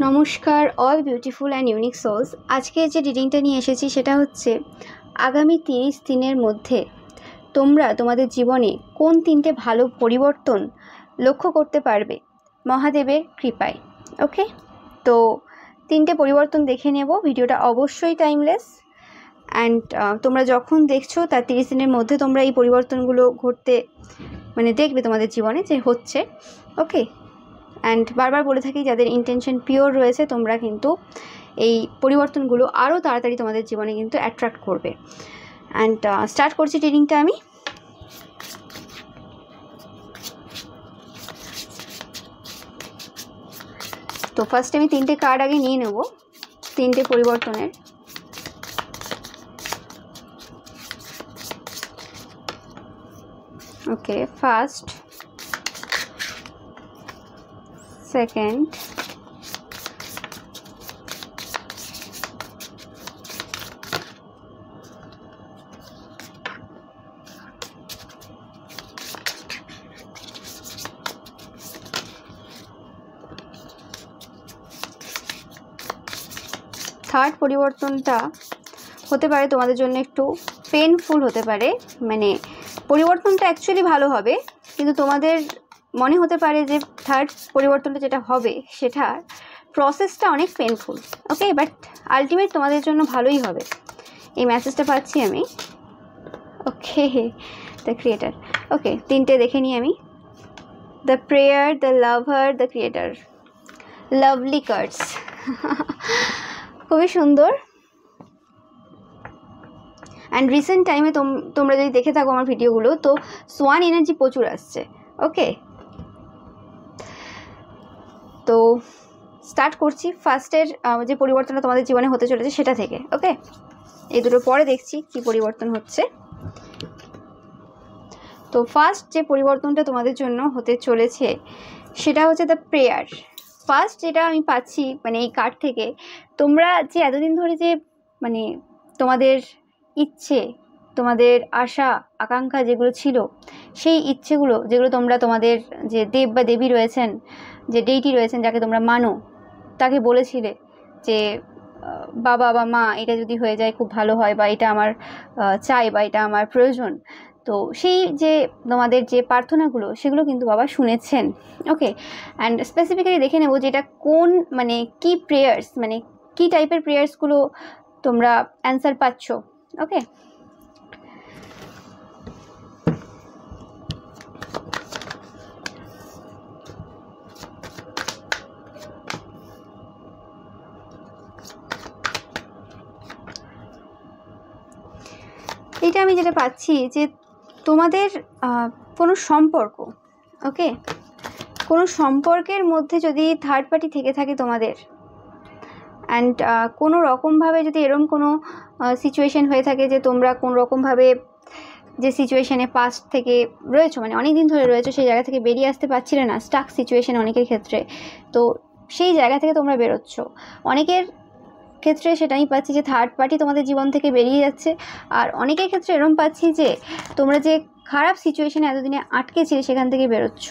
নমস্কার all beautiful and unique souls. আজকে যে রিডিংটা নিয়ে এসেছি সেটা হচ্ছে আগামী 30 দিনের মধ্যে তোমরা তোমাদের জীবনে কোন 3টে ভালো পরিবর্তন লক্ষ্য করতে পারবে মহাদেবের কৃপায়। ওকে, তো 3টে পরিবর্তন দেখে নেব। ভিডিওটা অবশ্যই টাইমলেস অ্যান্ড তোমরা যখন দেখছো তার 30 দিনের মধ্যে তোমরা এই পরিবর্তনগুলো ঘটতে দেখবে তোমাদের জীবনে যে হচ্ছে। ওকে, অ্যান্ড বারবার বলে থাকি যাদের ইন্টেনশন পিওর রয়েছে তোমরা কিন্তু এই পরিবর্তনগুলো আরও তাড়াতাড়ি তোমাদের জীবনে কিন্তু অ্যাট্রাক্ট করবে। অ্যান্ড স্টার্ট করছি রিডিংটা আমি। তো ফার্স্ট আমি 3টে কার্ড আগে নিয়ে নেব 3টে পরিবর্তনের। ওকে, ফার্স্ট, সেকেন্ড, থার্ড পরিবর্তনটা হতে পারে তোমাদের জন্য একটু পেনফুল হতে পারে। পরিবর্তনটা অ্যাকচুয়ালি ভালো হবে, কিন্তু তোমাদের মনে হতে পারে যে থার্ড পরিবর্তনটা যেটা হবে সেটার প্রসেসটা অনেক পেনফুল। ওকে, বাট আলটিমেট তোমাদের জন্য ভালোই হবে, এই মেসেজটা পাচ্ছি আমি। ওকে, দ্য ক্রিয়েটার। ওকে, 3টে দেখে নিই আমি। The prayer, the lover, the creator. Lovely cards, খুবই সুন্দর। অ্যান্ড রিসেন্ট টাইমে তোমরা যদি দেখে থাকো আমার ভিডিওগুলো, তো সোয়ান এনার্জি প্রচুর আসছে। ওকে, তো স্টার্ট করছি ফার্স্টের যে পরিবর্তনটা তোমাদের জীবনে হতে চলেছে সেটা থেকে। ওকে, এই দুটো পরে দেখছি কি পরিবর্তন হচ্ছে। তো ফার্স্ট যে পরিবর্তনটা তোমাদের জন্য হতে চলেছে সেটা হচ্ছে দ্য প্রেয়ার। ফার্স্ট যেটা আমি পাচ্ছি এই কার্ড থেকে, তোমরা যে এতদিন ধরে যে তোমাদের ইচ্ছে, তোমাদের আশা আকাঙ্ক্ষা যেগুলো ছিল, সেই ইচ্ছেগুলো যেগুলো তোমরা তোমাদের যে দেব বা দেবী রয়েছেন, যে ডেইটি রয়েছেন যাকে তোমরা মানো, তাকে বলেছিলে যে বাবা বা মা এটা যদি হয়ে যায় খুব ভালো হয়, বা এটা আমার চাই, বা এটা আমার প্রয়োজন। তো সেই যে তোমাদের যে প্রার্থনাগুলো সেগুলো কিন্তু বাবা শুনেছেন। ওকে, অ্যান্ড স্পেসিফিক্যালি দেখে নেব যে এটা কোন কি প্রেয়ার্স, কি টাইপের প্রেয়ার্সগুলো তোমরা অ্যান্সার পাচ্ছ। ওকে, এটা আমি যেটা পাচ্ছি যে তোমাদের কোনো সম্পর্ক, ওকে, কোনো সম্পর্কের মধ্যে যদি থার্ড পার্টি থেকে থাকে তোমাদের, অ্যান্ড কোনো রকমভাবে যদি এরকম কোনো সিচুয়েশন হয়ে থাকে যে তোমরা কোনো রকমভাবে যে সিচুয়েশানে পাস্ট থেকে রয়েছো, অনেক দিন ধরে রয়েছো, সেই জায়গা থেকে বেরিয়ে আসতে পারছিলে না, স্টাক সিচুয়েশন অনেকের ক্ষেত্রে, তো সেই জায়গা থেকে তোমরা বেরোচ্ছ। অনেকের ক্ষেত্রে সেটাই পাচ্ছি যে থার্ড পার্টি তোমাদের জীবন থেকে বেরিয়ে যাচ্ছে, আর অনেকের ক্ষেত্রে এরকম পাচ্ছি যে তোমরা যে খারাপ সিচুয়েশানে এতদিনে আটকে ছিলে সেখান থেকে বেরোচ্ছ।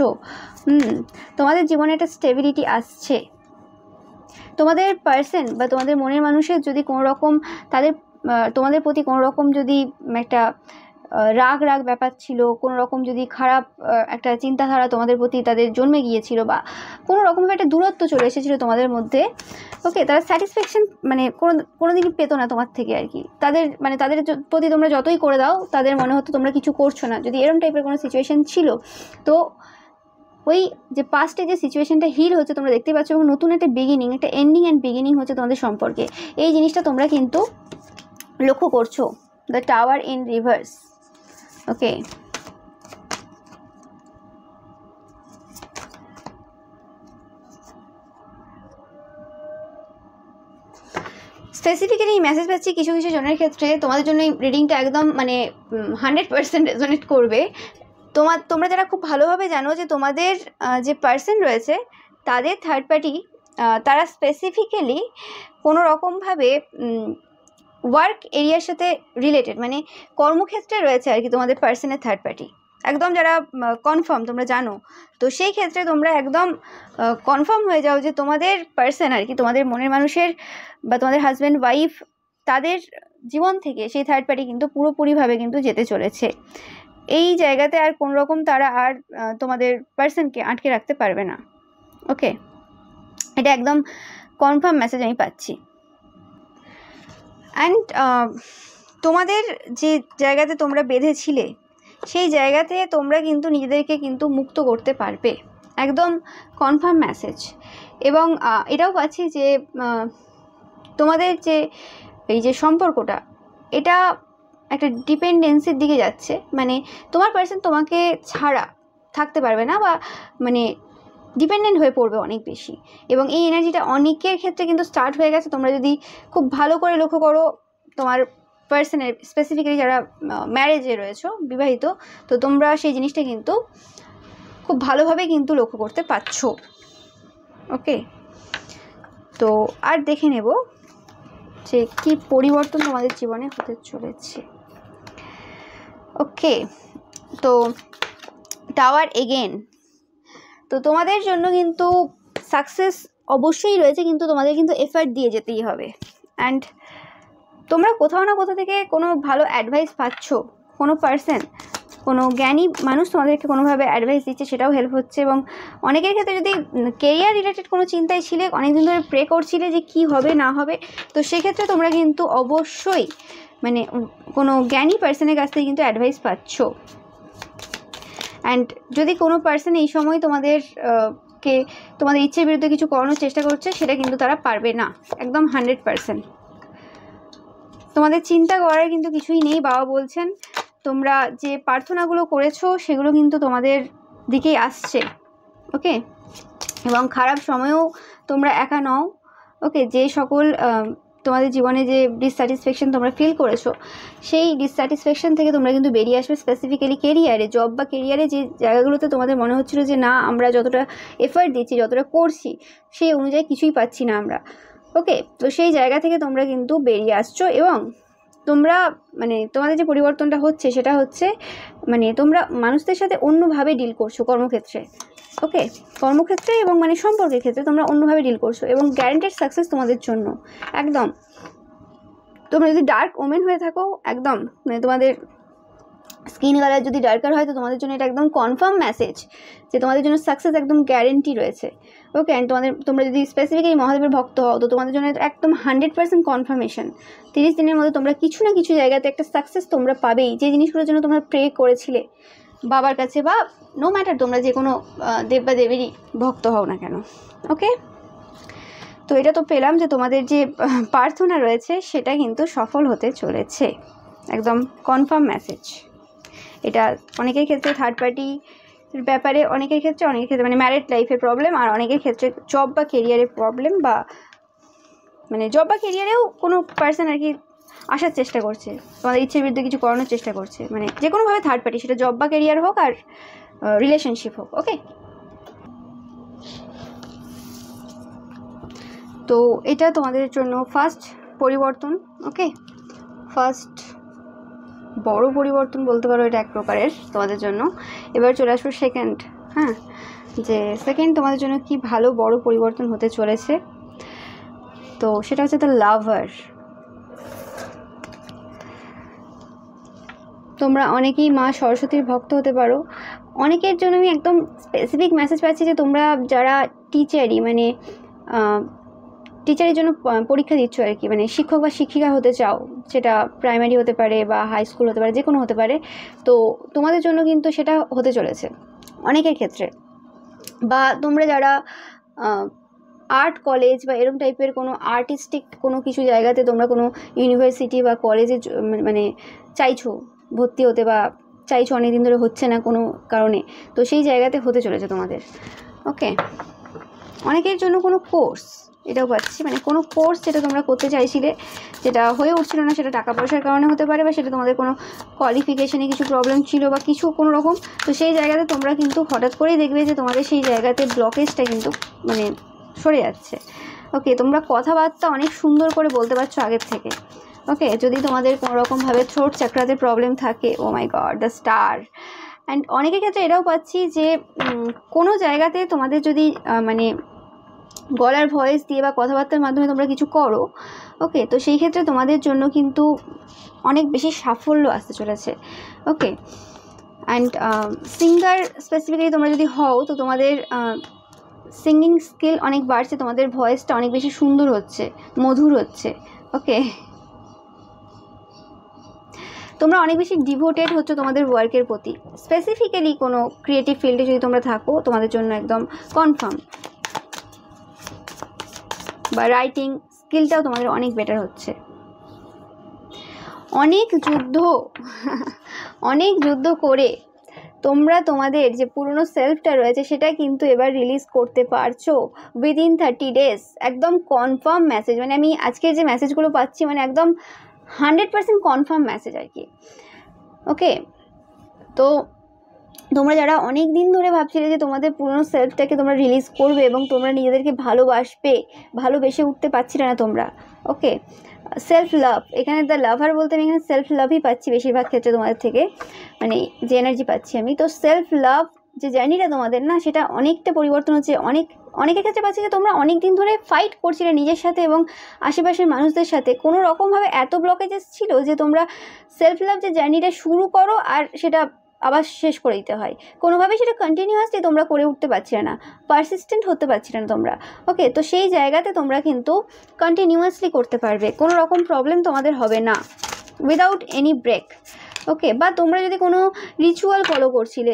তোমাদের জীবনে একটা স্টেবিলিটি আসছে। তোমাদের পার্সন বা তোমাদের মনের মানুষের যদি কোনো রকম তোমাদের প্রতি কোনো রকম যদি একটা রাগ ব্যাপার ছিল, কোনো রকম যদি খারাপ একটা চিন্তাধারা তোমাদের প্রতি তাদের জন্মে গিয়েছিল, বা কোনো রকমভাবে একটা দূরত্ব চলে এসেছিলো তোমাদের মধ্যে। ওকে, তারা স্যাটিসফ্যাকশন কোনো দিনই পেতো না তোমার থেকে আর কি। তাদের প্রতি তোমরা যতই করে দাও তাদের মনে হতো তোমরা কিছু করছো না, যদি এরকম টাইপের কোনো সিচুয়েশান ছিল। তো ওই যে পাস্টে যে সিচুয়েশানটা হিল হচ্ছে তোমরা দেখতেই পাচ্ছ, এবং নতুন একটা বিগিনিং, একটা এন্ডিং অ্যান্ড বিগিনিং হচ্ছে তোমাদের সম্পর্কে। এই জিনিসটা তোমরা কিন্তু লক্ষ্য করছো। The tower in reverse. Okay, specifically এই মেসেজ পাচ্ছি কিছু কিছু জনের ক্ষেত্রে তোমাদের জন্য এই রিডিংটা একদম 100% রেজোনেট করবে। তোমরা যারা খুব ভালোভাবে জানো যে তোমাদের যে পার্সন রয়েছে তাদের থার্ড পার্টি, তারা স্পেসিফিক্যালি কোনো রকমভাবে ওয়ার্ক এরিয়ার সাথে রিলেটেড, কর্মক্ষেত্রে রয়েছে আর কি তোমাদের পার্সনের থার্ড পার্টি। একদম যারা কনফার্ম তোমরা জানো, তো সেই ক্ষেত্রে তোমরা একদম কনফার্ম হয়ে যাও যে তোমাদের পার্সন আর কি, তোমাদের মনের মানুষের বা তোমাদের হাজব্যান্ড ওয়াইফ, তাদের জীবন থেকে সেই থার্ড পার্টি কিন্তু পুরোপুরিভাবে কিন্তু যেতে চলেছে। এই জায়গাতে আর কোনো রকম তারা আর তোমাদের পার্সনকে আটকে রাখতে পারবে না। ওকে, এটা একদম কনফার্ম মেসেজ আমি পাচ্ছি। অ্যান্ড তোমাদের যে জায়গাতে তোমরা বেঁধেছিলে সেই জায়গাতে তোমরা কিন্তু নিজেদেরকে কিন্তু মুক্ত করতে পারবে, একদম কনফার্ম মেসেজ। এবং এটাও পাচ্ছি যে তোমাদের যে এই যে সম্পর্কটা, এটা একটা ডিপেন্ডেন্সির দিকে যাচ্ছে, মানে তোমার পার্সন তোমাকে ছাড়া থাকতে পারবে না, বা মানে ডিপেন্ডেন্ট হয়ে পড়বে অনেক বেশি। এবং এই এনার্জিটা অনেকের ক্ষেত্রে কিন্তু স্টার্ট হয়ে গেছে। তোমরা যদি খুব ভালো করে লক্ষ্য করো তোমার পার্সনের, স্পেসিফিক্যালি যারা ম্যারেজে রয়েছো, বিবাহিত, তো তোমরা সেই জিনিসটা কিন্তু খুব ভালোভাবে কিন্তু লক্ষ্য করতে পারছো। ওকে, তো আর দেখে নেব যে কী পরিবর্তন তোমাদের জীবনে হতে চলেছে। ওকে, তো টাওয়ার এগেন, তো তোমাদের জন্য কিন্তু সাকসেস অবশ্যই রয়েছে, কিন্তু তোমাদের কিন্তু এফার্ট দিয়ে যেতেই হবে। অ্যান্ড তোমরা কোথাও না কোথাও থেকে কোনো ভালো অ্যাডভাইস পাচ্ছ, কোনো পার্সন, কোনো জ্ঞানী মানুষ তোমাদেরকে কোনোভাবে অ্যাডভাইস দিচ্ছে, সেটাও হেল্প হচ্ছে। এবং অনেকের ক্ষেত্রে যদি কেরিয়ার রিলেটেড কোনো চিন্তায় ছিলে, অনেকদিন ধরে প্রে করছিলে যে কি হবে না হবে, তো সেক্ষেত্রে তোমরা কিন্তু অবশ্যই মানে কোনো জ্ঞানী পার্সনের কাছ থেকে কিন্তু অ্যাডভাইস পাচ্ছ। অ্যান্ড যদি কোনো পার্সন এই সময় তোমাদের ইচ্ছের বিরুদ্ধে কিছু করানোর চেষ্টা করছে, সেটা কিন্তু তারা পারবে না, একদম 100%। তোমাদের চিন্তা করার কিন্তু কিছুই নেই। বাবা বলছেন তোমরা যে প্রার্থনাগুলো করেছো সেগুলো কিন্তু তোমাদের দিকেই আসছে। ওকে, এবং খারাপ সময়েও তোমরা একা নও। ওকে, যে সকল তোমাদের জীবনে যে ডিসস্যাটিসফ্যাকশন তোমরা ফিল করেছো, সেই ডিসস্যাটিসফ্যাকশন থেকে তোমরা কিন্তু বেরিয়ে আসবে। স্পেসিফিক্যালি কেরিয়ারে, জব বা কেরিয়ারে যে জায়গাগুলোতে তোমাদের মনে হচ্ছিলো যে না, আমরা যতটা এফার্ট দিচ্ছি, যতটা করছি, সেই অনুযায়ী কিছুই পাচ্ছি না আমরা। ওকে, তো সেই জায়গা থেকে তোমরা কিন্তু বেরিয়ে আসছো। এবং তোমরা মানে তোমাদের যে পরিবর্তনটা হচ্ছে সেটা হচ্ছে মানে তোমরা মানুষদের সাথে অন্যভাবে ডিল করছো কর্মক্ষেত্রে। ওকে, কর্মক্ষেত্রে এবং মানে সম্পর্কের ক্ষেত্রে তোমরা অন্যভাবে ডিল করছো, এবং গ্যারান্টেড সাকসেস তোমাদের জন্য একদম। তোমরা যদি ডার্ক ওমেন হয়ে থাকো, একদম মানে তোমাদের স্কিন কালার যদি ডার্কার হয়, তো তোমাদের জন্য এটা একদম কনফার্ম মেসেজ যে তোমাদের জন্য সাকসেস একদম গ্যারেন্টি রয়েছে। ওকে, অ্যান্ড তোমরা যদি স্পেসিফিক্যালি মহাদেবের ভক্ত হও, তো তোমাদের জন্য একদম 100% কনফার্মেশন। 30 দিনের মধ্যে তোমরা কিছু না কিছু জায়গাতে একটা সাকসেস তোমরা পাবেই, যে জিনিসগুলোর জন্য তোমরা প্রে করেছিলে বাবার কাছে, বা নো ম্যাটার তোমরা যে কোনো দেব বা দেবেরই ভক্ত হও না কেন। ওকে, তো এটা তো পেলাম যে তোমাদের যে প্রার্থনা রয়েছে সেটা কিন্তু সফল হতে চলেছে, একদম কনফার্ম মেসেজ। এটা অনেকের ক্ষেত্রে থার্ড পার্টির ব্যাপারে, অনেকের ক্ষেত্রে মানে ম্যারিড লাইফের প্রবলেম, আর অনেকের ক্ষেত্রে জব বা কেরিয়ারের প্রবলেম, বা মানে জব বা কেরিয়ারেও কোনো পার্সন আর কি আসার চেষ্টা করছে, তোমাদের ইচ্ছের বিরুদ্ধে কিছু করানোর চেষ্টা করছে, মানে যে কোনোভাবে থার্ড পার্টি, সেটা জব বা কেরিয়ার হোক আর রিলেশনশিপ হোক। ওকে, তো এটা তোমাদের জন্য ফার্স্ট পরিবর্তন। ওকে, ফার্স্ট বড় পরিবর্তন বলতে পারো এটা এক প্রকারের তোমাদের জন্য। এবার চলে আসবো সেকেন্ড। হ্যাঁ, যে সেকেন্ড তোমাদের জন্য কি ভালো বড় পরিবর্তন হতে চলেছে, তো সেটা হচ্ছে দ্য লাভার। তোমরা অনেকেই মা সরস্বতীর ভক্ত হতে পারো। অনেকের জন্য আমি একদম স্পেসিফিক মেসেজ পাচ্ছি যে তোমরা যারা টিচারই মানে টিচারের জন্য পরীক্ষা দিচ্ছ আর কি, মানে শিক্ষক বা শিক্ষিকা হতে চাও, সেটা প্রাইমারি হতে পারে বা হাই স্কুল হতে পারে, যে কোনো হতে পারে, তো তোমাদের জন্য কিন্তু সেটা হতে চলেছে অনেকের ক্ষেত্রে। বা তোমরা যারা আর্ট কলেজ বা এরকম টাইপের কোনো আর্টিস্টিক কোনো কিছু জায়গাতে তোমরা কোনো ইউনিভার্সিটি বা কলেজে মানে চাইছো ভর্তি হতে, বা চাইছো অনেকদিন ধরে হচ্ছে না কোনো কারণে, তো সেই জায়গাতে হতে চলেছে তোমাদের। ওকে, অনেকের জন্য কোনো কোর্স, এটাও পাচ্ছি মানে কোনো কোর্স যেটা তোমরা করতে চাইছিলে, যেটা হয়ে উঠছিল না, সেটা টাকা পয়সার কারণে হতে পারে, বা সেটা তোমাদের কোনো কোয়ালিফিকেশানে কিছু প্রবলেম ছিল বা কিছু কোনো রকম, তো সেই জায়গাতে তোমরা কিন্তু হঠাৎ করেই দেখবে যে তোমাদের সেই জায়গাতে ব্লকেজটা কিন্তু মানে সরে যাচ্ছে। ওকে, তোমরা কথাবার্তা অনেক সুন্দর করে বলতে পারছো আগের থেকে। ওকে, যদি তোমাদের কোনো রকমভাবে থ্রোট চাকরাতে প্রবলেম থাকে, ও মাই গড, দ্য স্টার, অ্যান্ড অনেকের ক্ষেত্রে এটাও পাচ্ছি যে কোনো জায়গাতে তোমাদের যদি মানে গলার ভয়েস দিয়ে বা কথাবার্তার মাধ্যমে তোমরা কিছু করো, ওকে, তো সেই ক্ষেত্রে তোমাদের জন্য কিন্তু অনেক বেশি সাফল্য আসতে চলেছে। ওকে, অ্যান্ড সিঙ্গার স্পেসিফিক্যালি তোমরা যদি হও তো তোমাদের সিঙ্গিং স্কিল অনেক বাড়ছে, তোমাদের ভয়েসটা অনেক বেশি সুন্দর হচ্ছে, মধুর হচ্ছে। ওকে, তোমরা অনেক বেশি ডিভোটেড হচ্ছে তোমাদের ওয়ার্কের প্রতি। স্পেসিফিক্যালি কোনো ক্রিয়েটিভ ফিল্ডে যদি তোমরা থাকো তোমাদের জন্য একদম কনফার্ম, বা রাইটিং স্কিলটাও তোমাদের অনেক বেটার হচ্ছে। অনেক যুদ্ধ করে তোমরা তোমাদের যে পুরনো সেলফটা রয়েছে সেটা কিন্তু এবার রিলিজ করতে পারছো উইদিন 30 days। একদম কনফার্ম মেসেজ, মানে আমি আজকে যে মেসেজগুলো পাচ্ছি মানে একদম 100% কনফার্ম মেসেজ আর কি। ওকে, তো তোমরা যারা অনেক দিন ধরে ভাবছিলে যে তোমাদের পুরনো সেলফটাকে তোমরা রিলিজ করবে এবং তোমরা নিজেদেরকে ভালোবেসে উঠতে পারছিলে না তোমরা, ওকে, সেলফ লাভ, এখানে দ্য লাভার বলতে আমি এখানে সেলফ লাভই পাচ্ছি বেশিরভাগ ক্ষেত্রে তোমাদের থেকে, মানে যে এনার্জি পাচ্ছি আমি। তো সেলফ লাভ যে জার্নিটা তোমাদের না, সেটা অনেকটা পরিবর্তন হচ্ছে। অনেকের ক্ষেত্রে পাচ্ছি যে তোমরা অনেক দিন ধরে ফাইট করছিলে নিজের সাথে এবং আশেপাশের মানুষদের সাথে, কোনো রকমভাবে এত ব্লকেজেস ছিল যে তোমরা সেলফ লাভ যে জার্নিটা শুরু করো আর সেটা আবার শেষ করে দিতে হয়, কোনোভাবেই সেটা কন্টিনিউয়াসলি তোমরা করে উঠতে পারছিলে না, পারসিস্টেন্ট হতে পারছিলে না তোমরা। ওকে, তো সেই জায়গাতে তোমরা কিন্তু কন্টিনিউয়াসলি করতে পারবে, কোনো রকম প্রবলেম তোমাদের হবে না, উইদাউট এনি ব্রেক। ওকে, বা তোমরা যদি কোনো রিচুয়াল ফলো করছিলে,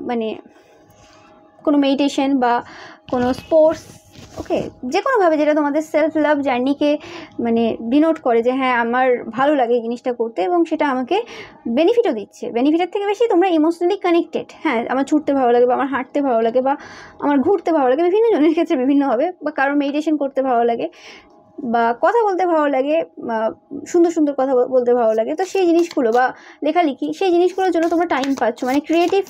মানে কোনো মেডিটেশন বা কোনো স্পোর্টস, ওকে, যে কোনোভাবে যেটা তোমাদের সেলফ লাভ জার্নিকে মানে ডিনোট করে যে হ্যাঁ আমার ভালো লাগে এই জিনিসটা করতে এবং সেটা আমাকে বেনিফিটও দিচ্ছে, বেনিফিটের থেকে বেশি তোমরা ইমোশনালি কানেক্টেড। হ্যাঁ, আমার ছুটতে ভালো লাগে বা আমার হাঁটতে ভালো লাগে বা আমার ঘুরতে ভালো লাগে, বিভিন্ন জনের ক্ষেত্রে বিভিন্ন হবে, বা কারোর মেডিটেশন করতে ভালো লাগে বা কথা বলতে ভালো লাগে, সুন্দর সুন্দর কথা বলতে ভালো লাগে। তো সেই জিনিসগুলো বা লেখালেখি, সেই জিনিসগুলোর জন্য তোমরা টাইম পাচ্ছ, মানে ক্রিয়েটিভ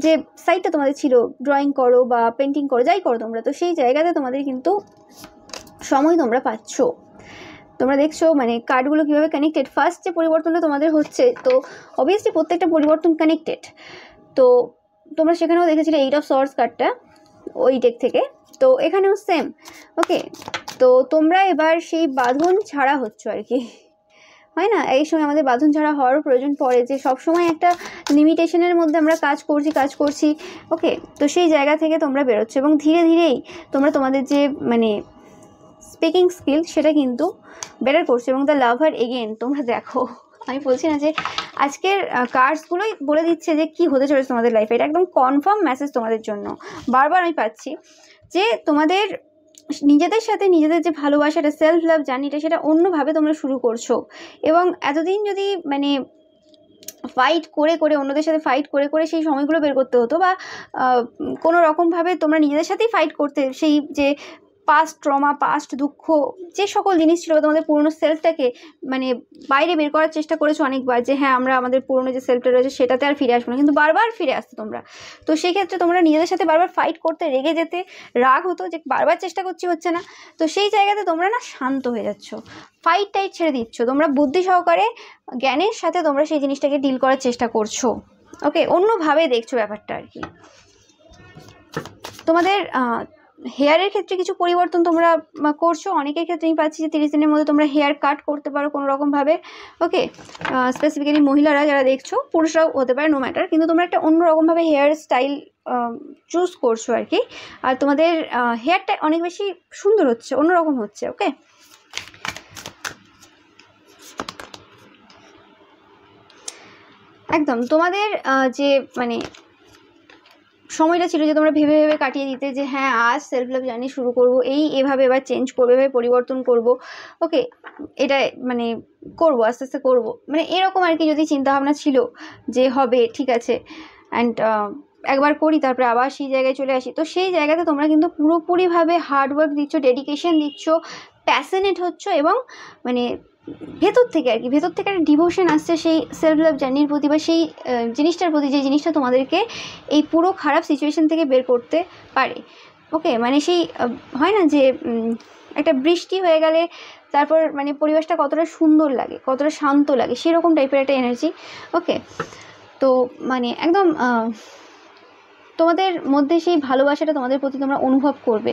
যে সাইটটা তোমাদের ছিল, ড্রয়িং করো বা পেন্টিং করো, যাই করো তোমরা, তো সেই জায়গাতে তোমাদের কিন্তু সময় তোমরা পাচ্ছ। তোমরা দেখছো মানে কার্ডগুলো কীভাবে কানেক্টেড। ফার্স্ট যে পরিবর্তনটা তোমাদের হচ্ছে, তো অবভিয়াসলি প্রত্যেকটা পরিবর্তন কানেক্টেড, তো তোমরা সেখানেও দেখেছিলে 8 of Swords কার্ডটা ওই ডেক থেকে, তো এখানেও সেম। ওকে, তো তোমরা এবার সেই বাঁধন ছাড়া হচ্ছ আর কি, হয় না, এই সময় আমাদের বাঁধন ছাড়া হওয়ার প্রয়োজন পড়ে, যে সবসময় একটা লিমিটেশনের মধ্যে আমরা কাজ করছি। ওকে, তো সেই জায়গা থেকে তোমরা বেরোচ্ছ এবং ধীরে ধীরেই তোমরা তোমাদের যে মানে স্পিকিং স্কিল সেটা কিন্তু বেটার করছো। এবং দ্য লাভার এগেন, তোমরা দেখো, আমি বলছি না যে আজকের কার্ডসগুলোই বলে দিচ্ছে যে কি হতে চলেছে তোমাদের লাইফে, এটা একদম কনফার্ম মেসেজ তোমাদের জন্য। বারবার আমি পাচ্ছি যে তোমাদের নিজেদের সাথে নিজেদের যে ভালোবাসাটা, সেলফ লাভ জার্নিটা, সেটা অন্যভাবে তোমরা শুরু করছো। এবং এতদিন যদি মানে ফাইট করে অন্যদের সাথে ফাইট করে সেই সময়গুলো বের করতে হতো, বা কোনো রকমভাবে তোমরা নিজেদের সাথেই ফাইট করতে, সেই যে পাস্ট ট্রমা, পাস্ট দুঃখ, যে সকল জিনিস ছিল তোমাদের পুরনো সেলফটাকে মানে বাইরে বের করার চেষ্টা করেছো অনেকবার, যে হ্যাঁ আমরা আমাদের পুরনো যে সেলফটা রয়েছে সেটাতে আর ফিরে আসবো না, কিন্তু বারবার ফিরে আসতো তোমরা। তো সেই ক্ষেত্রে তোমরা নিজেদের সাথে বারবার ফাইট করতে, রেগে যেতে, রাগ হতো যে বারবার চেষ্টা করছি হচ্ছে না। তো সেই জায়গাতে তোমরা না শান্ত হয়ে যাচ্ছ, ফাইট টাইট ছেড়ে দিচ্ছ, তোমরা বুদ্ধি সহকারে জ্ঞানের সাথে তোমরা সেই জিনিসটাকে ডিল করার চেষ্টা করছো। ওকে, অন্যভাবে দেখছো ব্যাপারটা আর কি। তোমাদের হেয়ারের ক্ষেত্রে কিছু পরিবর্তন তোমরা করছো, অনেকের ক্ষেত্রে আমি পাচ্ছি যে 30 দিনের মধ্যে তোমরা হেয়ার কাট করতে পারো কোনো রকমভাবে। ওকে, স্পেসিফিক্যালি মহিলারা যারা দেখছো, পুরুষরাও হতে পারে, নো ম্যাটার, কিন্তু তোমরা একটা অন্যরকমভাবে হেয়ার স্টাইল চুজ করছো আর কি। আর তোমাদের হেয়ারটা অনেক বেশি সুন্দর হচ্ছে, অন্যরকম হচ্ছে। ওকে, একদম তোমাদের যে মানে সময়টা ছিল যে তোমরা ভেবে ভেবে কাটিয়ে দিতে যে হ্যাঁ আজ সেলফ লাভ জার্নি শুরু করবো, এভাবে এবার চেঞ্জ করবো, এভাবে পরিবর্তন করব। ওকে, এটা মানে করবো, আস্তে আস্তে করবো, মানে এরকম আর কি যদি চিন্তাভাবনা ছিল যে হবে, ঠিক আছে, অ্যান্ড একবার করি তারপরে আবার সেই জায়গায় চলে আসি। তো সেই জায়গাতে তোমরা কিন্তু পুরোপুরিভাবে হার্ডওয়ার্ক দিচ্ছ, ডেডিকেশন দিচ্ছ, প্যাশনেট হচ্ছ, এবং মানে ভেতর থেকে আর কি, ভেতর থেকে একটা ডিভোশন আসছে সেই সেলফ লাভ জার্নির প্রতি, বা সেই জিনিসটার প্রতি, যে জিনিসটা তোমাদেরকে এই পুরো খারাপ সিচুয়েশন থেকে বের করতে পারে। ওকে, মানে সেই হয় না যে একটা বৃষ্টি হয়ে গেলে তারপর মানে পরিবেশটা কতটা সুন্দর লাগে, কতটা শান্ত লাগে, সেরকম টাইপের একটা এনার্জি। ওকে, তো মানে একদম তোমাদের মধ্যে সেই ভালোবাসাটা তোমাদের প্রতি তোমরা অনুভব করবে।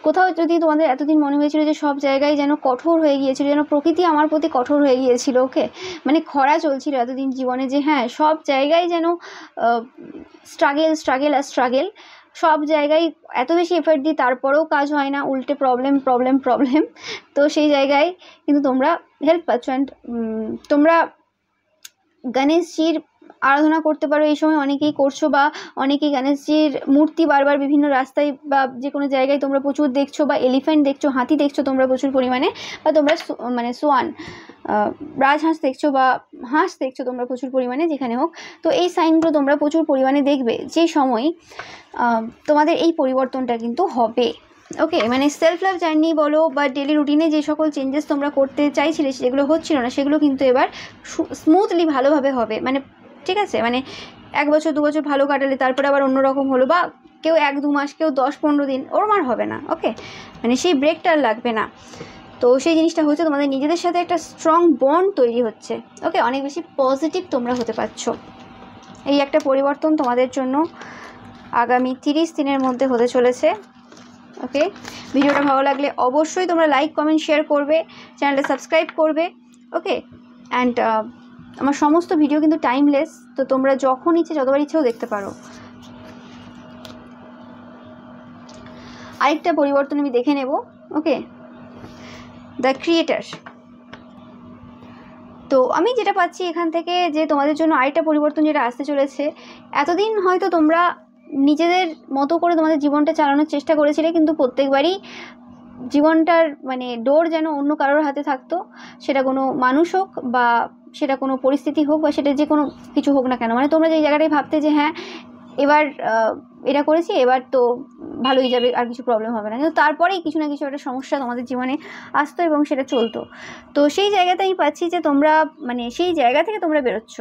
কোথাও যদি তোমাদের এতদিন মনে হয়েছিল যে সব জায়গায় যেন কঠোর হয়ে গিয়েছিল, যেন প্রকৃতি আমার প্রতি কঠোর হয়ে গিয়েছিল, ওকে, মানে খরা চলছিল এতদিন জীবনে, যে হ্যাঁ সব জায়গায় যেন স্ট্রাগেল স্ট্রাগেল আর স্ট্রাগেল, সব জায়গায় এত বেশি এফর্ট দিই তারপরেও কাজ হয় না, উল্টে প্রবলেম প্রবলেম প্রবলেম। তো সেই জায়গায় কিন্তু তোমরা হেল্প পাচ্ছ। অ্যান্ড তোমরা গণেশজির আরাধনা করতে পারো এই সময়, অনেকেই করছো, বা অনেকেই গণেশজির মূর্তি বারবার বিভিন্ন রাস্তায় বা যে কোনো জায়গায় তোমরা প্রচুর দেখছো, বা এলিফ্যান্ট দেখছো, হাতি দেখছো তোমরা প্রচুর পরিমাণে, বা তোমরা মানে সোয়ান রাজহাঁস দেখছো বা হাঁস দেখছো তোমরা প্রচুর পরিমাণে, যেখানে হোক। তো এই সাইনগুলো তোমরা প্রচুর পরিমাণে দেখবে যে সময় তোমাদের এই পরিবর্তনটা কিন্তু হবে। ওকে, মানে সেলফ লাভ জার্নি বলো বা ডেলি রুটিনে যে সকল চেঞ্জেস তোমরা করতে চাইছিলে যেগুলো হচ্ছিল না, সেগুলো কিন্তু এবার স্মুথলি ভালোভাবে হবে। মানে ঠিক আছে, মানে 1 বছর 2 বছর ভালো কাটালে তারপরে আবার অন্যরকম হলো, বা কেউ 1-2 মাস, কেউ 10-15 দিন, ওরম আর হবে না। ওকে, মানে সেই ব্রেকটা আর লাগবে না। তো সেই জিনিসটা হচ্ছে তোমাদের নিজেদের সাথে একটা স্ট্রং বন্ড তৈরি হচ্ছে। ওকে, অনেক বেশি পজিটিভ তোমরা হতে পারছো। এই একটা পরিবর্তন তোমাদের জন্য আগামী 30 দিনের মধ্যে হতে চলেছে। ওকে, ভিডিওটা ভালো লাগলে অবশ্যই তোমরা লাইক কমেন্ট শেয়ার করবে, চ্যানেলটা সাবস্ক্রাইব করবে। ওকে, অ্যান্ড আমার সমস্ত ভিডিও কিন্তু টাইমলেস, তো তোমরা যখন ইচ্ছে যতবার ইচ্ছেও দেখতে পারো। আরেকটা পরিবর্তন আমি দেখে নেব। ওকে, দ্য ক্রিয়েটার। তো আমি যেটা পাচ্ছি এখান থেকে, যে তোমাদের জন্য আরেকটা পরিবর্তন যেটা আসতে চলেছে, এতদিন হয়তো তোমরা নিজেদের মতো করে তোমাদের জীবনটা চালানোর চেষ্টা করেছিলে, কিন্তু প্রত্যেকবারই জীবনটার মানে ডোর যেন অন্য কারোর হাতে থাকতো, সেটা কোনো মানুষ হোক বা সেটা কোনো পরিস্থিতি হোক বা সেটা যে কোনো কিছু হোক না কেন। মানে তোমরা যে জায়গাটায় ভাবতে যে হ্যাঁ এবার এটা করেছি, এবার তো ভালোই যাবে, আর কিছু প্রবলেম হবে না, কিন্তু তারপরেই কিছু না কিছু একটা সমস্যা তোমাদের জীবনে আসতো এবং সেটা চলতো। তো সেই জায়গাতে আমি পাচ্ছি যে তোমরা মানে সেই জায়গা থেকে তোমরা বেরোচ্ছ।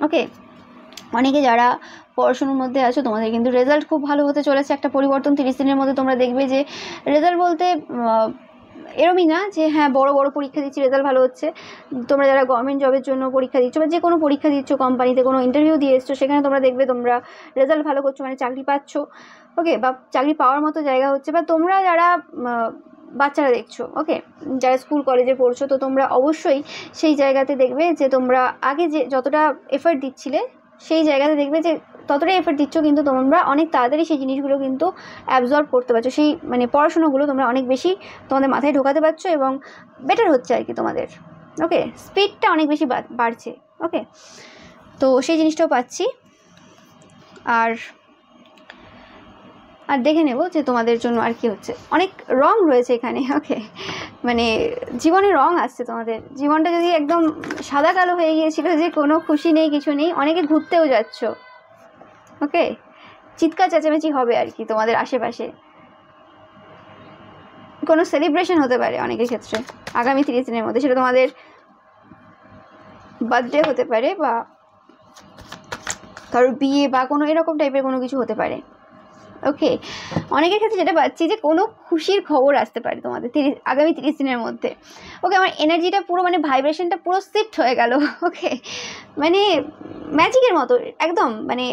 ওকে, অনেকে যারা পড়াশোনার মধ্যে আছো তোমাদের কিন্তু রেজাল্ট খুব ভালো হতে চলেছে। একটা পরিবর্তন 30 দিনের মধ্যে তোমরা দেখবে যে রেজাল্ট বলতে এরমই না যে হ্যাঁ বড় বড় পরীক্ষা দিচ্ছি রেজাল্ট ভালো হচ্ছে। তোমরা যারা গভর্নমেন্ট জবের জন্য পরীক্ষা দিচ্ছ বা যে কোনো পরীক্ষা দিচ্ছ, কোম্পানিতে কোনো ইন্টারভিউ দিয়ে এসছো, সেখানে তোমরা দেখবে তোমরা রেজাল্ট ভালো করছো, মানে চাকরি পাচ্ছ। ওকে, বা চাকরি পাওয়ার মতো জায়গা হচ্ছে। বা তোমরা যারা বাচ্চারা দেখছো, ওকে, যারা স্কুল কলেজে পড়ছো, তো তোমরা অবশ্যই সেই জায়গাতে দেখবে যে তোমরা আগে যে যতটা এফর্ট দিচ্ছিলে সেই জায়গাতে দেখবে যে ততটাই এফর্ট দিচ্ছ, কিন্তু তোমরা অনেক তাড়াতাড়ি সেই জিনিসগুলো কিন্তু অ্যাবজর্ব করতে পারছো। সেই মানে পড়াশোনাগুলো তোমরা অনেক বেশি তোমাদের মাথায় ঢোকাতে পারছো এবং বেটার হচ্ছে আর কি তোমাদের। ওকে, স্পিডটা অনেক বেশি বাড়ছে। ওকে, তো সেই জিনিসটাও পাচ্ছি। আর দেখে নেব যে তোমাদের জন্য আর কি হচ্ছে। অনেক রং রয়েছে এখানে। ওকে, মানে জীবনে রং আসছে তোমাদের। জীবনটা যদি একদম সাদা কালো হয়ে গিয়েছিল যে কোনো খুশি নেই কিছু নেই, অনেকে ঘুরতেও যাচ্ছ। ওকে, চিৎকার চেঁচামেচি হবে আর কি তোমাদের আশেপাশে, কোনো সেলিব্রেশন হতে পারে অনেকের ক্ষেত্রে আগামী 30 দিনের মধ্যে। সেটা তোমাদের বার্থডে হতে পারে বা কারোর বিয়ে বা কোনো এরকম টাইপের কোনো কিছু হতে পারে। ওকে, অনেকের ক্ষেত্রে যেটা পাচ্ছি যে কোনো খুশির খবর আসতে পারে তোমাদের আগামী 30 দিনের মধ্যে। ওকে, আমার এনার্জিটা পুরো মানে ভাইব্রেশনটা পুরো শিফট হয়ে গেল। ওকে, মানে ম্যাজিকের মতো একদম, মানে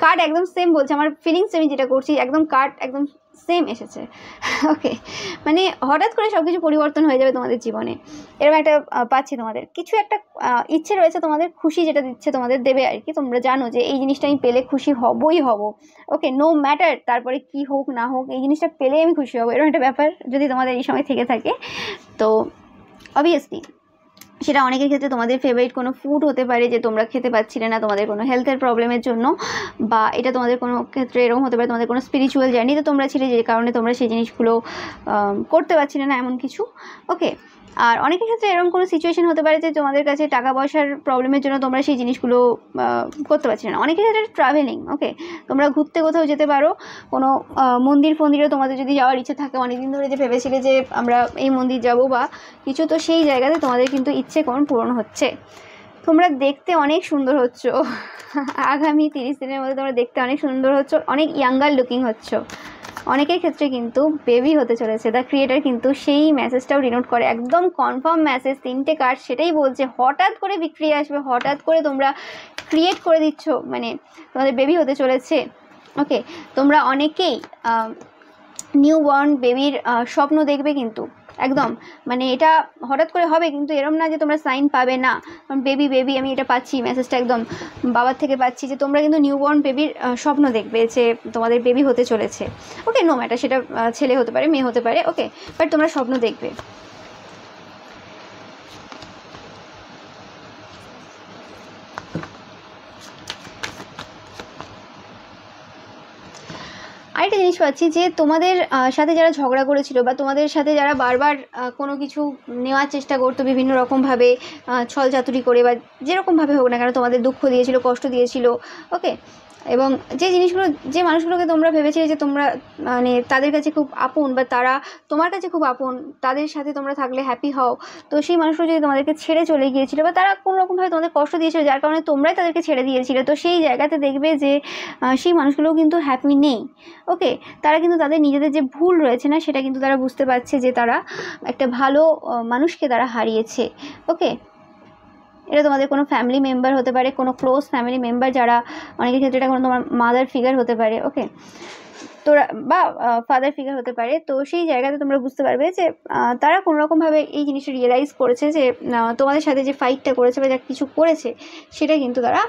কার্ড একদম সেম বলছে, আমার ফিলিংস আমি যেটা করছি একদম কার্ড একদম সেম এসেছে। ওকে, মানে হঠাৎ করে সব কিছু পরিবর্তন হয়ে যাবে তোমাদের জীবনে, এরকম একটা পাচ্ছি। তোমাদের কিছু একটা ইচ্ছে রয়েছে, তোমাদের খুশি যেটা দিচ্ছে তোমাদের দেবে আর কি। তোমরা জানো যে এই জিনিসটা আমি পেলে খুশি হবই হব। ওকে, নো ম্যাটার তারপরে কি হোক না হোক, এই জিনিসটা পেলে আমি খুশি হব, এরকম একটা ব্যাপার যদি তোমাদের এই সময় থেকে থাকে। তো অবভিয়াসলি সেটা অনেকের ক্ষেত্রে তোমাদের ফেভারিট কোনো ফুড হতে পারে যে তোমরা খেতে পাচ্ছিলে না তোমাদের কোনো হেলথের প্রবলেমের জন্য, বা এটা তোমাদের কোনো ক্ষেত্রে এরকম হতে পারে তোমাদের কোনো স্পিরিচুয়াল জার্নিতে তোমরা ছিলে যে কারণে তোমরা সেই জিনিসগুলো করতে পারছিলে না, এমন কিছু। ওকে, আর অনেকের ক্ষেত্রে এরকম কোনো সিচুয়েশন হতে পারে যে তোমাদের কাছে টাকা পয়সার প্রবলেমের জন্য তোমরা সেই জিনিসগুলো করতে পারছিলে না। অনেকের ক্ষেত্রে ট্রাভেলিং। ওকে, তোমরা ঘুরতে কোথাও যেতে পারো, কোনো মন্দির ফন্দিরেও তোমাদের যদি যাওয়ার ইচ্ছে থাকে, অনেকদিন ধরে যে ভেবেছিলে যে আমরা এই মন্দির যাব বা কিছু, তো সেই জায়গাতে তোমাদের কিন্তু ইচ্ছে কোন পূরণ হচ্ছে। তোমরা দেখতে অনেক সুন্দর হচ্ছ আগামী 30 দিনের মধ্যে। তোমরা দেখতে অনেক সুন্দর হচ্ছ, অনেক ইয়াঙ্গার লুকিং হচ্ছ, অনেকের ক্ষেত্রে কিন্তু বেবি হতে চলেছে। দ্য ক্রিয়েটার কিন্তু সেই মেসেজটাও ডিনোট করে, একদম কনফার্ম মেসেজ। 3টে কার্ড সেটাই বলছে, হঠাৎ করে বিক্রি আসবে, হঠাৎ করে তোমরা ক্রিয়েট করে দিচ্ছ, মানে তোমাদের বেবি হতে চলেছে। ওকে, তোমরা অনেকেই নিউ বর্ন বেবির স্বপ্ন দেখবে কিন্তু, একদম মানে এটা হঠাৎ করে হবে, কিন্তু এরম না যে তোমরা সাইন পাবে না। কারণ বেবি বেবি আমি এটা পাচ্ছি, মেসেজটা একদম বাবার থেকে পাচ্ছি যে তোমরা কিন্তু নিউ বর্ন বেবির স্বপ্ন দেখবে, যে তোমাদের বেবি হতে চলেছে। ওকে, নো ম্যাটার সেটা ছেলে হতে পারে, মেয়ে হতে পারে। ওকে, বাট তোমরা স্বপ্ন দেখবে। আরেকটা জিনিস পাচ্ছি যে তোমাদের সাথে যারা ঝগড়া করেছিল, বা তোমাদের সাথে যারা বারবার কোনো কিছু নেওয়ার চেষ্টা করতো বিভিন্ন রকমভাবে, ছল চাতুরি করে বা যেরকমভাবে হোক না কেন, তোমাদের দুঃখ দিয়েছিল, কষ্ট দিয়েছিল। ওকে, এবং যে জিনিসগুলো, যে মানুষগুলোকে তোমরা ভেবেছিলে যে তোমরা মানে তাদের কাছে খুব আপন, বা তারা তোমার কাছে খুব আপন, তাদের সাথে তোমরা থাকলে হ্যাপি হও, তো সেই মানুষগুলো যদি তোমাদেরকে ছেড়ে চলে গিয়েছিল, বা তারা কোনো রকমভাবে তোমাদের কষ্ট দিয়েছিল, যার কারণে তোমরাই তাদেরকে ছেড়ে দিয়েছিলে, তো সেই জায়গাতে দেখবে যে সেই মানুষগুলোও কিন্তু হ্যাপি নেই। ওকে, তারা কিন্তু তাদের নিজেদের যে ভুল রয়েছে না, সেটা কিন্তু তারা বুঝতে পারছে যে তারা একটা ভালো মানুষকে তারা হারিয়েছে। ওকে, এটা তোমাদের কোনো ফ্যামিলি মেম্বার হতে পারে, কোনো ক্লোজ ফ্যামিলি মেম্বার, যারা অনেকের ক্ষেত্রে এটা কোনো তোমার মাদার ফিগার হতে পারে। ওকে, তো বা ফাদার ফিগার হতে পারে। তো সেই জায়গাতে তোমরা বুঝতে পারবে যে তারা কোনোরকমভাবে এই জিনিসটা রিয়েলাইজ করেছে যে তোমাদের সাথে যে ফাইটটা করেছে বা যা কিছু করেছে, সেটা কিন্তু তারা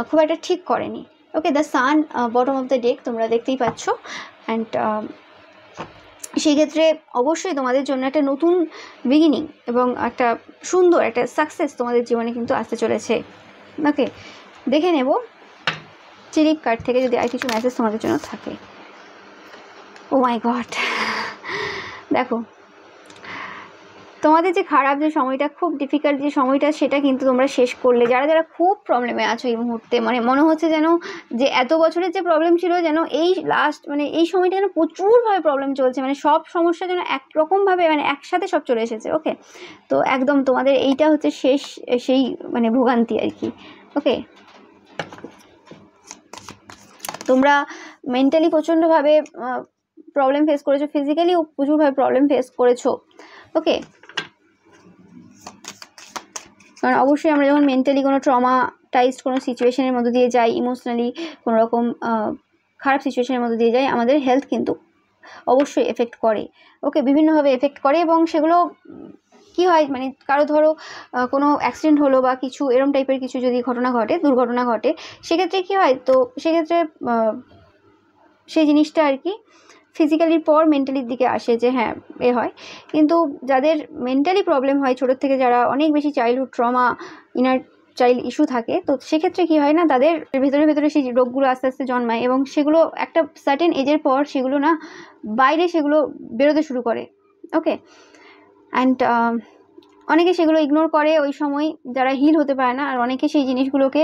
খুব একটা ঠিক করেনি। Okay, the sun bottom of the deck তোমরা দেখতেই পাচ্ছ। অ্যান্ড সেই ক্ষেত্রে অবশ্যই তোমাদের জন্য একটা নতুন বিগিনিং এবং একটা সুন্দর একটা সাকসেস তোমাদের জীবনে কিন্তু আসতে চলেছে। ওকে, দেখে নেব চিরিপ কার্ড থেকে যদি আর কিছু মেসেজ তোমাদের জন্য থাকে। ও মাই গড, দেখো তোমাদের যে খারাপ যে সময়টা, খুব ডিফিকাল্ট যে সময়টা, সেটা কিন্তু তোমরা শেষ করলে। যারা যারা খুব প্রবলেমে আছো এই মুহূর্তে, মানে মনে হচ্ছে যেন যে এত বছরের যে প্রবলেম ছিল, যেন এই লাস্ট মানে এই সময়টা যেন প্রচুরভাবে প্রবলেম চলছে, মানে সব সমস্যা যেন একরকমভাবে মানে একসাথে সব চলে এসেছে। ওকে, তো একদম তোমাদের এইটা হচ্ছে শেষ সেই মানে ভোগান্তি আর কি। ওকে, তোমরা মেন্টালি প্রচণ্ডভাবে প্রবলেম ফেস করেছো, ফিজিক্যালিও প্রচুরভাবে প্রবলেম ফেস করেছো। ওকে, কারণ অবশ্যই আমরা যখন মেন্টালি কোনো ট্রমাটাইজড কোনো সিচুয়েশনের মধ্যে দিয়ে যাই, ইমোশনালি কোনো রকম খারাপ সিচুয়েশনের মধ্যে দিয়ে যাই, আমাদের হেলথ কিন্তু অবশ্যই এফেক্ট করে। ওকে, বিভিন্নভাবে এফেক্ট করে, এবং সেগুলো কি হয়, মানে কারো ধরো কোনো অ্যাক্সিডেন্ট হলো বা কিছু এরম টাইপের কিছু যদি ঘটনা ঘটে, দুর্ঘটনা ঘটে, সেক্ষেত্রে কি হয়, তো সেক্ষেত্রে সেই জিনিসটা আর কি ফিজিক্যালির পর মেন্টালির দিকে আসে, যে হ্যাঁ এ হয়। কিন্তু যাদের মেন্টালি প্রবলেম হয় ছোটোর থেকে, যারা অনেক বেশি childhood trauma, inner child issue থাকে, তো সেক্ষেত্রে কী হয় না, তাদের ভেতরে ভেতরে সেই রোগগুলো আস্তে আস্তে জন্মায়, এবং সেগুলো একটা সার্টেন এজের পর সেগুলো না বাইরে সেগুলো বেরোতে শুরু করে। ওকে, অ্যান্ড অনেকে সেগুলো ইগনোর করে ওই সময়, যারা হিল হতে পারে না, আর অনেকে সেই জিনিসগুলোকে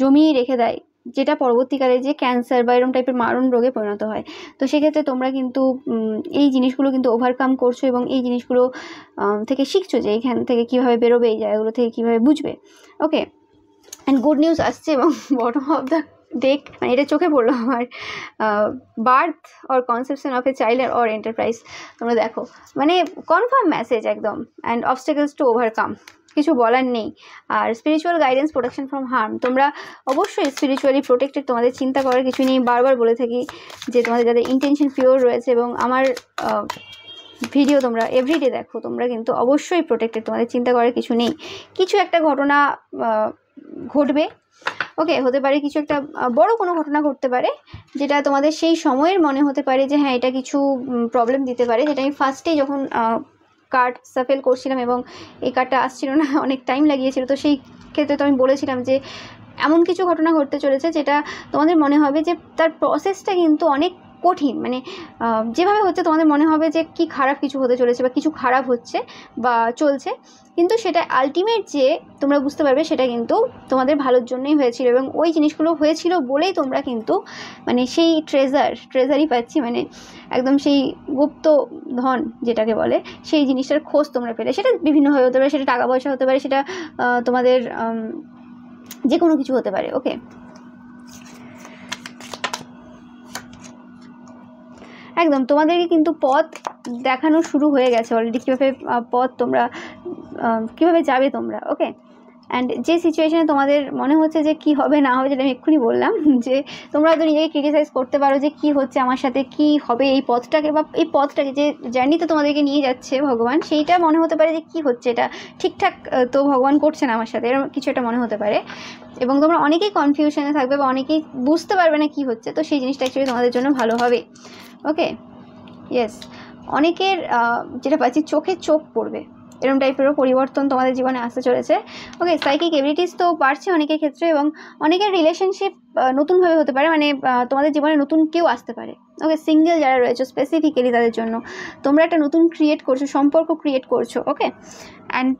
জমিয়ে রেখে দেয়, যেটা পরবর্তীকালে যে ক্যান্সার বা এরকম টাইপের মারণ রোগে পরিণত হয়। তো সেক্ষেত্রে তোমরা কিন্তু এই জিনিসগুলো কিন্তু ওভারকাম করছো, এবং এই জিনিসগুলো থেকে শিখছো যে এইখান থেকে কীভাবে বেরোবে, এই জায়গাগুলো থেকে কীভাবে বুঝবে। ওকে, অ্যান্ড গুড নিউজ আসছে, এবং বটম অফ দ্য ডেক মানে এটা চোখে পড়লো আমার, birth or conception of a child or enterprise. তোমরা দেখো মানে কনফার্ম মেসেজ একদম। অ্যান্ড অবস্টাকলস টু ওভারকাম, কিছু বলার নেই। আর spiritual guidance, protection from harm, তোমরা অবশ্যই স্পিরিচুয়ালি প্রোটেক্টেড, তোমাদের চিন্তা করার কিছু নেই। বারবার বলে থাকি যে তোমাদের যাদের ইন্টেনশন পিওর রয়েছে, এবং আমার ভিডিও তোমরা এভরিডে দেখো, তোমরা কিন্তু অবশ্যই প্রোটেক্টেড, তোমাদের চিন্তা করার কিছু নেই। কিছু একটা ঘটনা ঘটবে। ওকে, হতে পারে কিছু একটা বড় কোনো ঘটনা ঘটতে পারে, যেটা তোমাদের সেই সময়ের মনে হতে পারে যে হ্যাঁ এটা কিছু প্রবলেম দিতে পারে। যেটা আমি ফার্স্টেই যখন কার্ড সাফেল করছিলাম এবং এই কার্ডটা আসছিল না, অনেক টাইম লাগিয়েছিল, তো সেই ক্ষেত্রে তো আমি বলেছিলাম যে এমন কিছু ঘটনা ঘটতে চলেছে যেটা তোমাদের মনে হবে যে তার প্রসেসটা কিন্তু অনেক কঠিন, মানে যেভাবে হচ্ছে তোমাদের মনে হবে যে কি খারাপ কিছু হতে চলেছে বা কিছু খারাপ হচ্ছে বা চলছে, কিন্তু সেটা আলটিমেট যে তোমরা বুঝতে পারবে সেটা কিন্তু তোমাদের ভালোর জন্যই হয়েছিল, এবং ওই জিনিসগুলো হয়েছিল বলেই তোমরা কিন্তু মানে সেই ট্রেজারই পাচ্ছি, মানে একদম সেই গুপ্ত ধন যেটাকে বলে, সেই জিনিসটার খোঁজ তোমরা পেলে। সেটা বিভিন্নভাবে হতে পারে, সেটা টাকা পয়সা হতে পারে, সেটা তোমাদের যে কোনো কিছু হতে পারে। ওকে, একদম তোমাদেরকে কিন্তু পথ দেখানো শুরু হয়ে গেছে অলরেডি, কীভাবে পথ তোমরা কীভাবে যাবে তোমরা। ওকে, অ্যান্ড যে সিচুয়েশানে তোমাদের মনে হচ্ছে যে কী হবে না হবে, যেটা আমি এক্ষুনি বললাম, যে তোমরা হয়তো নিজেকে ক্রিটিসাইজ করতে পারো যে কী হচ্ছে আমার সাথে, কী হবে এই পথটাকে, বা এই পথটাকে যে জার্নিতে তোমাদেরকে নিয়ে যাচ্ছে ভগবান, সেইটা মনে হতে পারে যে কী হচ্ছে, এটা ঠিকঠাক তো ভগবান করছে না আমার সাথে, এরকম কিছু একটা মনে হতে পারে। এবং তোমরা অনেকেই কনফিউশনে থাকবে বা অনেকেই বুঝতে পারবে না কী হচ্ছে, তো সেই জিনিসটা অ্যাকচুয়ালি তোমাদের জন্য ভালো হবে। ওকে, ইয়েস, অনেকের যেটা পাচ্ছি চোখে চোখ পড়বে, এরকম টাইপেরও পরিবর্তন তোমাদের জীবনে আসতে চলেছে। ওকে, সাইকিক এবিলিটিস তো বাড়ছে অনেকের ক্ষেত্রে, এবং অনেকের রিলেশনশিপ নতুনভাবে হতে পারে, মানে তোমাদের জীবনে নতুন কেউ আসতে পারে। ওকে, সিঙ্গেল যারা রয়েছে স্পেসিফিক্যালি তাদের জন্য তোমরা একটা নতুন ক্রিয়েট করছো, সম্পর্ক ক্রিয়েট করছো। ওকে, অ্যান্ড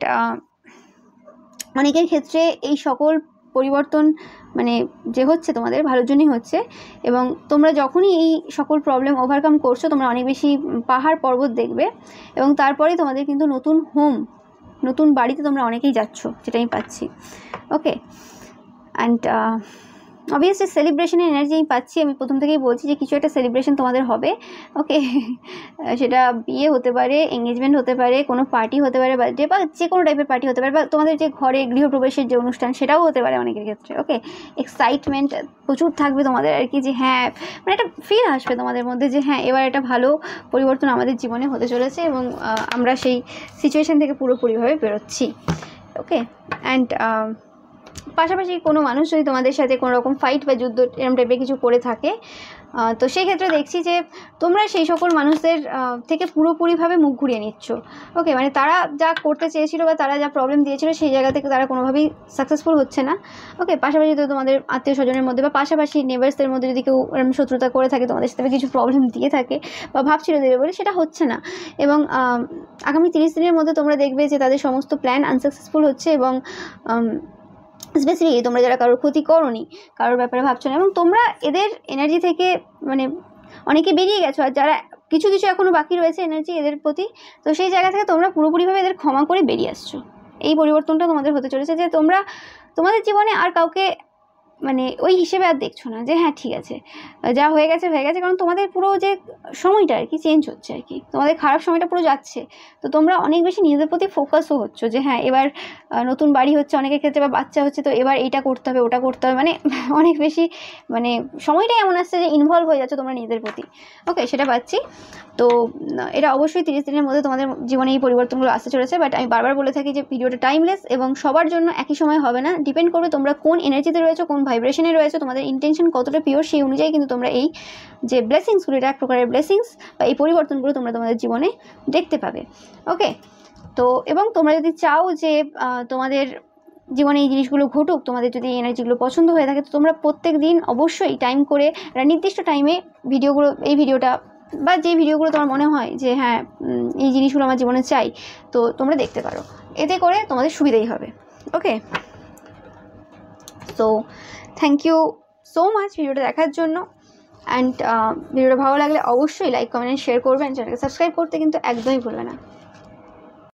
অনেকের ক্ষেত্রে এই সকল পরিবর্তন মানে যে হচ্ছে তোমাদের ভালোর জন্যই হচ্ছে, এবং তোমরা যখনই এই সকল প্রবলেম ওভারকাম করছো তোমরা অনেক বেশি পাহাড় পর্বত দেখবে, এবং তারপরে তোমাদের কিন্তু নতুন হোম, নতুন বাড়িতে তোমরা অনেকেই যাচ্ছ, যেটা আমি পাচ্ছি। ওকে, অ্যান্ড অবভিয়াসলি সেলিব্রেশনের এনার্জি আমি পাচ্ছি, আমি প্রথম থেকেই বলছি যে কিছু একটা সেলিব্রেশন তোমাদের হবে। ওকে, সেটা বিয়ে হতে পারে, এঙ্গেজমেন্ট হতে পারে, কোনো পার্টি হতে পারে, বার্থডে বা যে কোনো টাইপের পার্টি হতে পারে, বা তোমাদের যে ঘরে গৃহপ্রবেশের যে অনুষ্ঠান সেটাও হতে পারে অনেকের ক্ষেত্রে। ওকে, এক্সাইটমেন্ট প্রচুর থাকবে তোমাদের আর কি, যে হ্যাঁ মানে একটা ফিল আসবে তোমাদের মধ্যে যে হ্যাঁ এবার একটা ভালো পরিবর্তন আমাদের জীবনে হতে চলেছে, এবং আমরা সেই সিচুয়েশান থেকে পুরোপুরিভাবে বেরোচ্ছি। ওকে, অ্যান্ড পাশাপাশি কোনো মানুষ যদি তোমাদের সাথে কোনো রকম ফাইট বা যুদ্ধ এরকম টাইপের কিছু করে থাকে, তো সেই ক্ষেত্রে দেখছি যে তোমরা সেই সকল মানুষদের থেকে পুরোপুরিভাবে মুখ ঘুরিয়ে নিচ্ছ। ওকে, মানে তারা যা করতে চেয়েছিল বা তারা যা প্রবলেম দিয়েছিল সেই জায়গা থেকে তারা কোনোভাবেই সাকসেসফুল হচ্ছে না। ওকে, পাশাপাশি যদি তোমাদের আত্মীয় স্বজনের মধ্যে বা পাশাপাশি নেবার্সদের মধ্যে যদি কেউ এরকম শত্রুতা করে থাকে, তোমাদের সাথে কিছু প্রবলেম দিয়ে থাকে বা ভাবছিল দেবে বলে, সেটা হচ্ছে না। এবং আগামী 30 দিনের মধ্যে তোমরা দেখবে যে তাদের সমস্ত প্ল্যান আনসাকসেসফুল হচ্ছে, এবং স্পেসিফিকলি তোমরা যারা কারোর ক্ষতি করোনি, কারোর ব্যাপারে ভাবছো না, এবং তোমরা এদের এনার্জি থেকে মানে অনেকে বেরিয়ে গেছো, আর যারা কিছু কিছু এখনও বাকি রয়েছে এনার্জি এদের প্রতি, তো সেই জায়গা থেকে তোমরা পুরোপুরিভাবে এদের ক্ষমা করে বেরিয়ে আসছো। এই পরিবর্তনটা তোমাদের হতে চলেছে, যে তোমরা তোমাদের জীবনে আর কাউকে মানে ওই হিসেবে আর দেখছো না, যে হ্যাঁ ঠিক আছে যা হয়ে গেছে হয়ে গেছে, কারণ তোমাদের পুরো যে সময়টা আর কি চেঞ্জ হচ্ছে আর কি, তোমাদের খারাপ সময়টা পুরো যাচ্ছে, তো তোমরা অনেক বেশি নিজেদের প্রতি ফোকাসও হচ্ছ, যে হ্যাঁ এবার নতুন বাড়ি হচ্ছে অনেকের ক্ষেত্রে বা বাচ্চা হচ্ছে, তো এবার এইটা করতে হবে ওটা করতে হবে, মানে অনেক বেশি মানে সময়টাই এমন আসছে যে ইনভলভ হয়ে যাচ্ছে তোমরা নিজেদের প্রতি। ওকে, সেটা পাচ্ছি। তো এটা অবশ্যই 30 দিনের মধ্যে তোমাদের জীবনে এই পরিবর্তনগুলো আসতে চলেছে, বাট আমি বারবার বলে থাকি যে ভিডিওটা টাইমলেস এবং সবার জন্য একই সময় হবে না, ডিপেন্ড করবে তোমরা কোন এনার্জিতে রয়েছো, কোন ভাইব্রেশনে রয়েছে, তোমাদের ইন্টেনশন কতটা পিওর, সেই অনুযায়ী কিন্তু তোমরা এই যে ব্লেসিংসগুলো, এটা এক প্রকারের ব্লেসিংস বা এই পরিবর্তনগুলো তোমরা তোমাদের জীবনে দেখতে পাবে। ওকে, তো এবং তোমরা যদি চাও যে তোমাদের জীবনে এই জিনিসগুলো ঘটুক, তোমাদের যদি এই এনার্জিগুলো পছন্দ হয়ে থাকে, তো তোমরা প্রত্যেক দিন অবশ্যই টাইম করে একটা নির্দিষ্ট টাইমে ভিডিওগুলো, এই ভিডিওটা বা যে ভিডিওগুলো তোমার মনে হয় যে হ্যাঁ এই জিনিসগুলো আমার জীবনে চাই, তো তোমরা দেখতে পারো, এতে করে তোমাদের সুবিধাই হবে। Okay, so thank you so much ভিডিওটা দেখার জন্য, অ্যান্ড ভিডিওটা ভালো লাগলে অবশ্যই লাইক কমেন্ট শেয়ার করবেন, চ্যানেলকে সাবস্ক্রাইব করতে কিন্তু একদমই ভুলবে না।